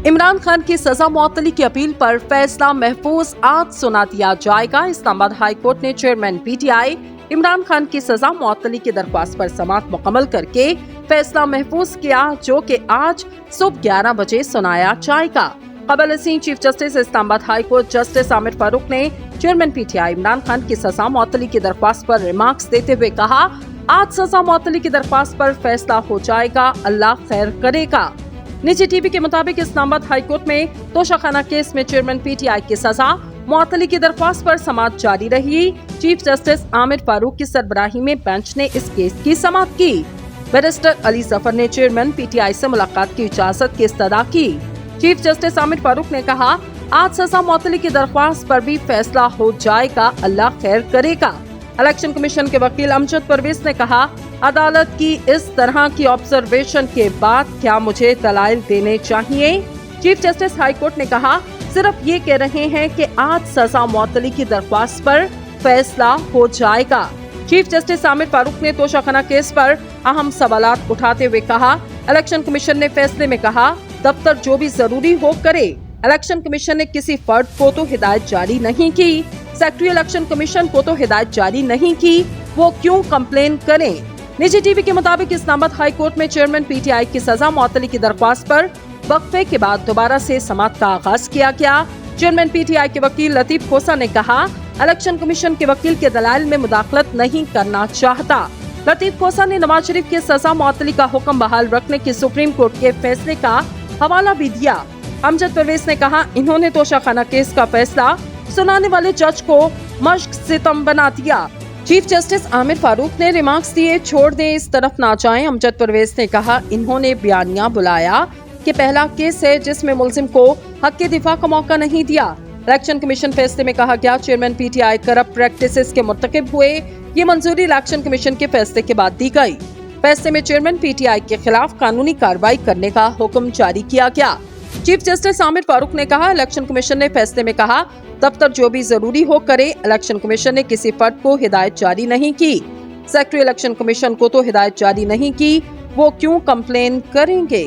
इमरान खान की सजा मुअत्तली की अपील पर फैसला महफूज आज सुना दिया जाएगा। इस्लामाबाद हाई कोर्ट ने चेयरमैन पीटीआई इमरान खान की सजा मुअत्तली की दरख्वास्त पर समाअत मुकम्मल करके फैसला महफूज किया, जो कि आज सुबह 11 बजे सुनाया जाएगा। कबल असीं chief justice Islamabad high court justice Aamir Farooq ने चेयरमैन पीटीआई इमरान खान की सजा मुअत्तली की दरख्वास्त पर रिमार्क्स देते हुए कहा, आज सजा मुअत्तली की दरख्वास्त पर फैसला हो जाएगा, अल्लाह खैर करेगा। निजी टीवी के मुताबिक इस्लामाबाद हाई कोर्ट में तोशाखाना केस में चेयरमैन पीटीआई की सजा मुअत्तली की दरख्वास्त पर समाअत जारी रही। चीफ जस्टिस आमिर फारूक की सरबराही में बेंच ने इस केस की समाअत की। बैरिस्टर अली जफर ने चेयरमैन पीटीआई से मुलाकात की इजाजत की इस्तदा की। चीफ जस्टिस आमिर फारूक ने कहा, आज सजा मुअत्तली की दरख्वास्त पर भी फैसला हो जाएगा, अल्लाह खैर करेगा। इलेक्शन कमीशन के वकील अमजद परवेज ने कहा, अदालत की इस तरह की ऑब्जर्वेशन के बाद क्या मुझे दलाइल देने चाहिए? चीफ जस्टिस हाई कोर्ट ने कहा, सिर्फ ये कह रहे हैं कि आज सजा मुअत्तली की दरख्वास्त पर फैसला हो जाएगा। चीफ जस्टिस आमिर फारूक ने तोशाखाना केस पर अहम सवालात उठाते हुए कहा, इलेक्शन कमीशन ने फैसले में कहा, दफ्तर जो भी जरूरी हो करे। इलेक्शन कमीशन ने किसी फर्द को तो हिदायत जारी नहीं की, सेक्रेटरी इलेक्शन कमीशन को तो हिदायत जारी नहीं की, वो क्यों कंप्लेन करें? निजी टीवी के मुताबिक इस्लामाबाद हाई कोर्ट में चेयरमैन पीटीआई की सजा मुअत्तली की दरख्वास्त पर वक्फे के बाद दोबारा से समाअत का आगाज किया गया। चेयरमैन पीटीआई के वकील लतीफ खोसा ने कहा, इलेक्शन कमीशन के वकील के दलाइल में मुदाखलत नहीं करना चाहता। लतीफ खोसा ने नवाज शरीफ के सजा मुअत्तली का हुक्म बहाल रखने के सुप्रीम कोर्ट के फैसले का हवाला भी दिया। अमजद परवेज ने कहा, इन्होंने तोशाखाना केस का फैसला सुनाने वाले जज को मश्क सितम बना दिया। चीफ जस्टिस आमिर फारूक ने रिमार्क्स दिए, छोड़ दें इस तरफ ना जाएं। अमजद परवेज ने कहा, इन्होंने बयानिया बुलाया कि पहला केस है जिसमें मुल्जिम को हक के दिफा का मौका नहीं दिया। इलेक्शन कमीशन फैसले में कहा गया, चेयरमैन पीटीआई करप्ट प्रैक्टिसेस के मुर्तकिब हुए। ये मंजूरी इलेक्शन कमीशन के फैसले के बाद दी गई। फैसले में चेयरमैन पीटीआई के खिलाफ कानूनी कार्रवाई करने का हुक्म जारी किया गया। चीफ जस्टिस आमिर फारूक ने कहा, इलेक्शन कमीशन ने फैसले में कहा, दफ्तर जो भी जरूरी हो करे। इलेक्शन कमीशन ने किसी फर्द को हिदायत जारी नहीं की, सेक्रेटरी इलेक्शन कमीशन को तो हिदायत जारी नहीं की, वो क्यों कंप्लेन करेंगे?